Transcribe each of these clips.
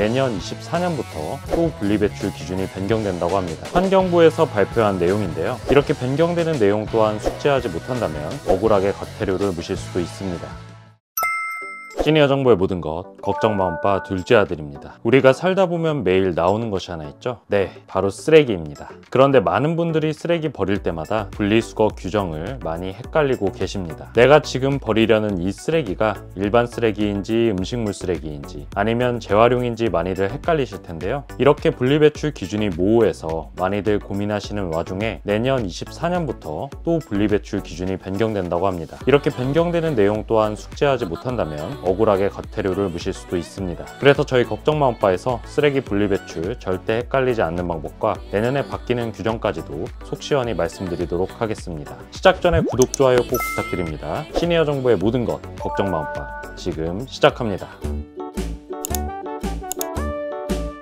내년 24년부터 또 분리배출 기준이 변경된다고 합니다. 환경부에서 발표한 내용인데요. 이렇게 변경되는 내용 또한 숙지하지 못한다면 억울하게 과태료를 무실 수도 있습니다. 시니어 정보의 모든 것, 걱정 마음바 둘째 아들입니다. 우리가 살다 보면 매일 나오는 것이 하나 있죠? 네, 바로 쓰레기입니다. 그런데 많은 분들이 쓰레기 버릴 때마다 분리수거 규정을 많이 헷갈리고 계십니다. 내가 지금 버리려는 이 쓰레기가 일반 쓰레기인지 음식물 쓰레기인지 아니면 재활용인지 많이들 헷갈리실 텐데요. 이렇게 분리배출 기준이 모호해서 많이들 고민하시는 와중에 내년 24년부터 또 분리배출 기준이 변경된다고 합니다. 이렇게 변경되는 내용 또한 숙지하지 못한다면 억울하게 과태료를 무실 수도 있습니다. 그래서 저희 걱정마음바에서 쓰레기 분리배출 절대 헷갈리지 않는 방법과 내년에 바뀌는 규정까지도 속 시원히 말씀드리도록 하겠습니다. 시작 전에 구독, 좋아요 꼭 부탁드립니다. 시니어 정보의 모든 것, 걱정마음바 지금 시작합니다.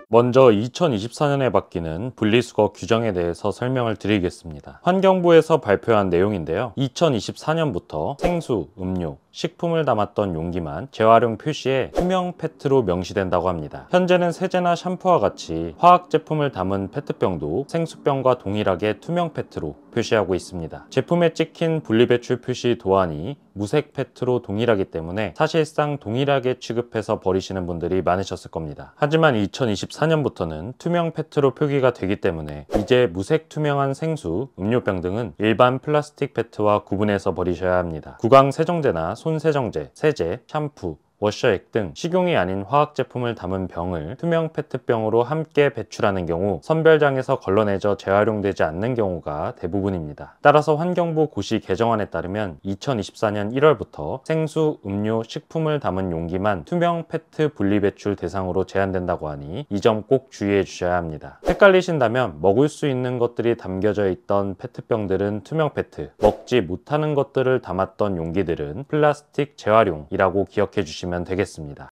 먼저 2024년에 바뀌는 분리수거 규정에 대해서 설명을 드리겠습니다. 환경부에서 발표한 내용인데요. 2024년부터 생수, 음료, 식품을 담았던 용기만 재활용 표시에 투명 페트로 명시된다고 합니다. 현재는 세제나 샴푸와 같이 화학 제품을 담은 페트병도 생수병과 동일하게 투명 페트로 표시하고 있습니다. 제품에 찍힌 분리배출 표시 도안이 무색 페트로 동일하기 때문에 사실상 동일하게 취급해서 버리시는 분들이 많으셨을 겁니다. 하지만 2024년부터는 투명 페트로 표기가 되기 때문에 이제 무색 투명한 생수, 음료병 등은 일반 플라스틱 페트와 구분해서 버리셔야 합니다. 구강 세정제나 손 세정제, 세제, 샴푸, 워셔액 등 식용이 아닌 화학 제품을 담은 병을 투명 페트병으로 함께 배출하는 경우 선별장에서 걸러내져 재활용되지 않는 경우가 대부분입니다. 따라서 환경부 고시 개정안에 따르면 2024년 1월부터 생수, 음료, 식품을 담은 용기만 투명 페트 분리배출 대상으로 제한된다고 하니 이 점 꼭 주의해 주셔야 합니다. 헷갈리신다면 먹을 수 있는 것들이 담겨져 있던 페트병들은 투명 페트, 먹지 못하는 것들을 담았던 용기들은 플라스틱 재활용이라고 기억해 주시면 되겠습니다.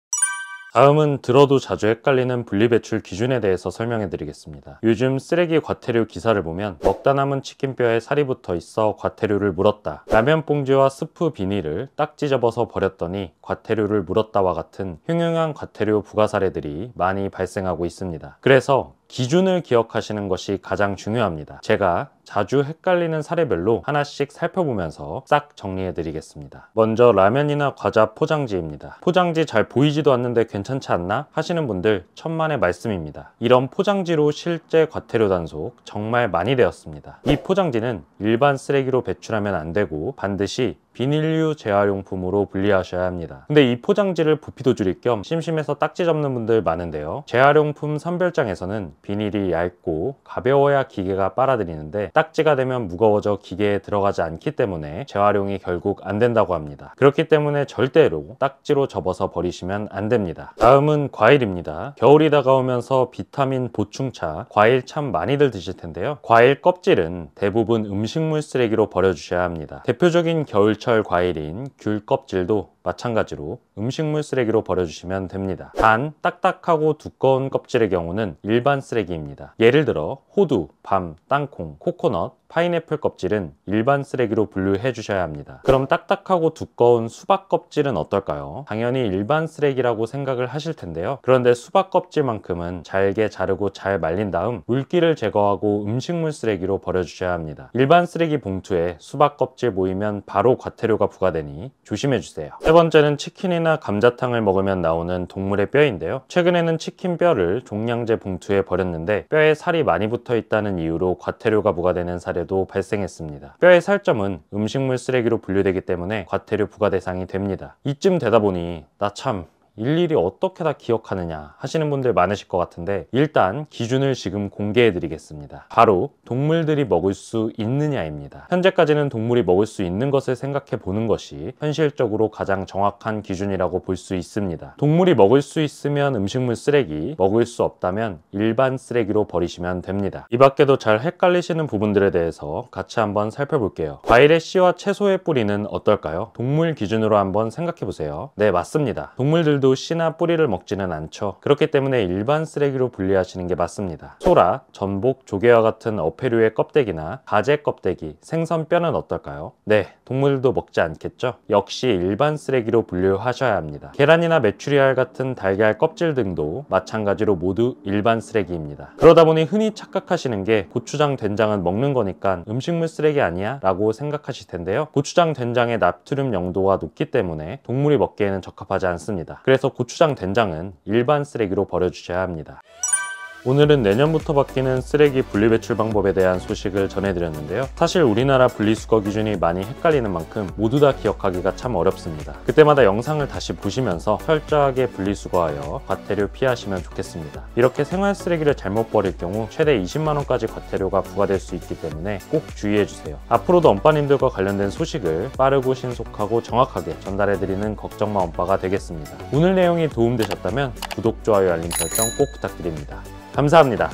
다음은 들어도 자주 헷갈리는 분리배출 기준에 대해서 설명해 드리겠습니다. 요즘 쓰레기 과태료 기사를 보면 먹다 남은 치킨뼈에 살이 붙어 있어 과태료를 물었다, 라면 봉지와 스프 비닐을 딱지 접어서 버렸더니 과태료를 물었다와 같은 흉흉한 과태료 부과 사례들이 많이 발생하고 있습니다. 그래서 기준을 기억하시는 것이 가장 중요합니다. 제가 자주 헷갈리는 사례별로 하나씩 살펴보면서 싹 정리해 드리겠습니다. 먼저 라면이나 과자 포장지입니다. 포장지 잘 보이지도 않는데 괜찮지 않나? 하시는 분들 천만의 말씀입니다. 이런 포장지로 실제 과태료 단속 정말 많이 되었습니다. 이 포장지는 일반 쓰레기로 배출하면 안 되고 반드시 비닐류 재활용품으로 분리하셔야 합니다. 근데 이 포장지를 부피도 줄일 겸 심심해서 딱지 접는 분들 많은데요. 재활용품 선별장에서는 비닐이 얇고 가벼워야 기계가 빨아들이는데 딱지가 되면 무거워져 기계에 들어가지 않기 때문에 재활용이 결국 안 된다고 합니다. 그렇기 때문에 절대로 딱지로 접어서 버리시면 안 됩니다. 다음은 과일입니다. 겨울이 다가오면서 비타민 보충차, 과일 참 많이들 드실 텐데요. 과일 껍질은 대부분 음식물 쓰레기로 버려주셔야 합니다. 대표적인 겨울철 과일인 귤 껍질도 마찬가지로 음식물 쓰레기로 버려주시면 됩니다. 단, 딱딱하고 두꺼운 껍질의 경우는 일반 쓰레기입니다. 예를 들어 호두, 밤, 땅콩, 코코넛, 파인애플 껍질은 일반 쓰레기로 분류해 주셔야 합니다. 그럼 딱딱하고 두꺼운 수박 껍질은 어떨까요? 당연히 일반 쓰레기라고 생각을 하실 텐데요. 그런데 수박 껍질만큼은 잘게 자르고 잘 말린 다음 물기를 제거하고 음식물 쓰레기로 버려주셔야 합니다. 일반 쓰레기 봉투에 수박 껍질 보이면 바로 과태료가 부과되니 조심해 주세요. 세 번째는 치킨이나 감자탕을 먹으면 나오는 동물의 뼈인데요. 최근에는 치킨 뼈를 종량제 봉투에 버렸는데 뼈에 살이 많이 붙어 있다는 이유로 과태료가 부과되는 사례도 발생했습니다. 뼈의 살점은 음식물 쓰레기로 분류되기 때문에 과태료 부과 대상이 됩니다. 이쯤 되다 보니 나 참 일일이 어떻게 다 기억하느냐 하시는 분들 많으실 것 같은데 일단 기준을 지금 공개해 드리겠습니다. 바로 동물들이 먹을 수 있느냐입니다. 현재까지는 동물이 먹을 수 있는 것을 생각해 보는 것이 현실적으로 가장 정확한 기준이라고 볼 수 있습니다. 동물이 먹을 수 있으면 음식물 쓰레기, 먹을 수 없다면 일반 쓰레기로 버리시면 됩니다. 이 밖에도 잘 헷갈리시는 부분들에 대해서 같이 한번 살펴볼게요. 과일의 씨와 채소의 뿌리는 어떨까요? 동물 기준으로 한번 생각해 보세요. 네, 맞습니다. 동물들도 씨나 뿌리를 먹지는 않죠. 그렇기 때문에 일반 쓰레기로 분리하시는 게 맞습니다. 소라, 전복, 조개와 같은 어패류의 껍데기나 가재 껍데기, 생선 뼈는 어떨까요? 네, 동물도 먹지 않겠죠? 역시 일반 쓰레기로 분류하셔야 합니다. 계란이나 메추리알 같은 달걀 껍질 등도 마찬가지로 모두 일반 쓰레기입니다. 그러다 보니 흔히 착각하시는 게 고추장, 된장은 먹는 거니까 음식물 쓰레기 아니야? 라고 생각하실 텐데요. 고추장, 된장의 나트륨 영도가 높기 때문에 동물이 먹기에는 적합하지 않습니다. 그래서 고추장, 된장은 일반 쓰레기로 버려주셔야 합니다. 오늘은 내년부터 바뀌는 쓰레기 분리배출 방법에 대한 소식을 전해드렸는데요. 사실 우리나라 분리수거 기준이 많이 헷갈리는 만큼 모두 다 기억하기가 참 어렵습니다. 그때마다 영상을 다시 보시면서 철저하게 분리수거하여 과태료 피하시면 좋겠습니다. 이렇게 생활 쓰레기를 잘못 버릴 경우 최대 20만원까지 과태료가 부과될 수 있기 때문에 꼭 주의해주세요. 앞으로도 엄빠님들과 관련된 소식을 빠르고 신속하고 정확하게 전달해드리는 걱정마 엄빠가 되겠습니다. 오늘 내용이 도움되셨다면 구독, 좋아요, 알림 설정 꼭 부탁드립니다. 감사합니다.